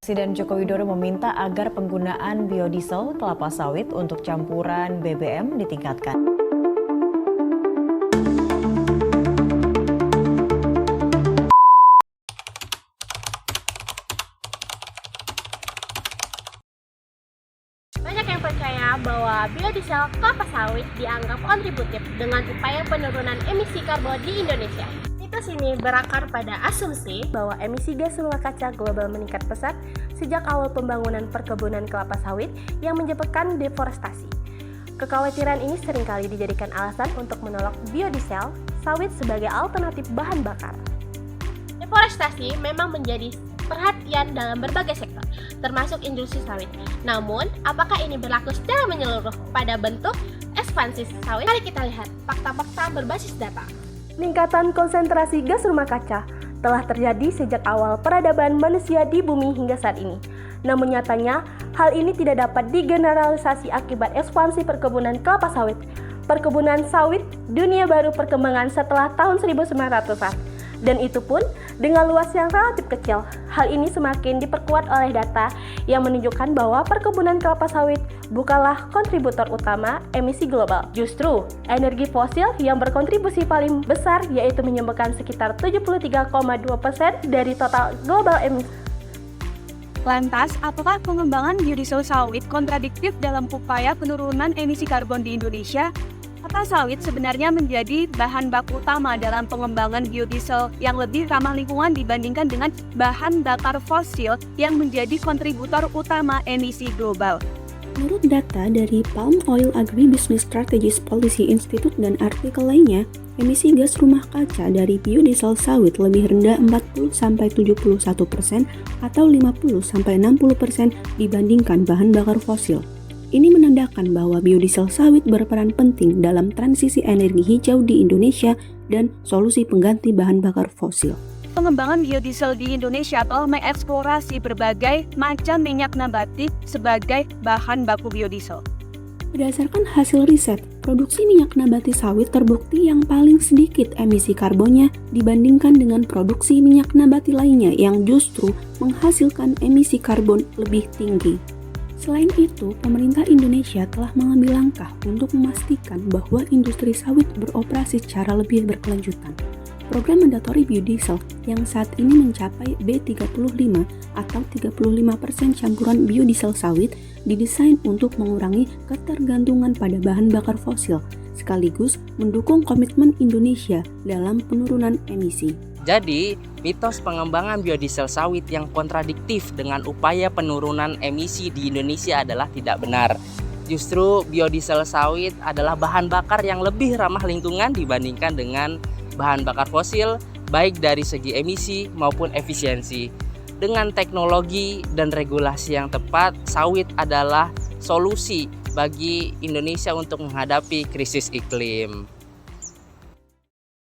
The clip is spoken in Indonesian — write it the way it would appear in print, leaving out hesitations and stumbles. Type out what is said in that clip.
Presiden Joko Widodo meminta agar penggunaan biodiesel kelapa sawit untuk campuran BBM ditingkatkan. Banyak yang percaya bahwa biodiesel kelapa sawit dianggap kontributif dengan upaya penurunan emisi karbon di Indonesia. Mitos ini berakar pada asumsi bahwa emisi gas rumah kaca global meningkat pesat sejak awal pembangunan perkebunan kelapa sawit yang menyebabkan deforestasi. Kekhawatiran ini seringkali dijadikan alasan untuk menolak biodiesel sawit sebagai alternatif bahan bakar. Deforestasi memang menjadi perhatian dalam berbagai sektor, termasuk industri sawit. Namun, apakah ini berlaku secara menyeluruh pada bentuk ekspansi sawit? Mari kita lihat fakta-fakta berbasis data. Peningkatan konsentrasi gas rumah kaca telah terjadi sejak awal peradaban manusia di bumi hingga saat ini. Namun nyatanya, hal ini tidak dapat digeneralisasi akibat ekspansi perkebunan kelapa sawit. Perkebunan sawit dunia baru perkembangan setelah tahun 1900-an. Dan itu pun dengan luas yang relatif kecil. Hal ini semakin diperkuat oleh data yang menunjukkan bahwa perkebunan kelapa sawit bukanlah kontributor utama emisi global. Justru, energi fosil yang berkontribusi paling besar yaitu menyumbangkan sekitar 73,2% dari total global emisi. Lantas, apakah pengembangan biodiesel sawit kontradiktif dalam upaya penurunan emisi karbon di Indonesia? Kelapa sawit sebenarnya menjadi bahan baku utama dalam pengembangan biodiesel yang lebih ramah lingkungan dibandingkan dengan bahan bakar fosil yang menjadi kontributor utama emisi global. Menurut data dari Palm Oil Agribusiness Strategies Policy Institute dan artikel lainnya, emisi gas rumah kaca dari biodiesel sawit lebih rendah 40-71% atau 50-60% dibandingkan bahan bakar fosil. Ini menandakan bahwa biodiesel sawit berperan penting dalam transisi energi hijau di Indonesia dan solusi pengganti bahan bakar fosil. Pengembangan biodiesel di Indonesia telah mengeksplorasi berbagai macam minyak nabati sebagai bahan baku biodiesel. Berdasarkan hasil riset, produksi minyak nabati sawit terbukti yang paling sedikit emisi karbonnya dibandingkan dengan produksi minyak nabati lainnya yang justru menghasilkan emisi karbon lebih tinggi. Selain itu, pemerintah Indonesia telah mengambil langkah untuk memastikan bahwa industri sawit beroperasi secara lebih berkelanjutan. Program mandatori biodiesel yang saat ini mencapai B35 atau 35% campuran biodiesel sawit didesain untuk mengurangi ketergantungan pada bahan bakar fosil, sekaligus mendukung komitmen Indonesia dalam penurunan emisi. Jadi, mitos pengembangan biodiesel sawit yang kontradiktif dengan upaya penurunan emisi di Indonesia adalah tidak benar. Justru biodiesel sawit adalah bahan bakar yang lebih ramah lingkungan dibandingkan dengan bahan bakar fosil, baik dari segi emisi maupun efisiensi. Dengan teknologi dan regulasi yang tepat, sawit adalah solusi bagi Indonesia untuk menghadapi krisis iklim.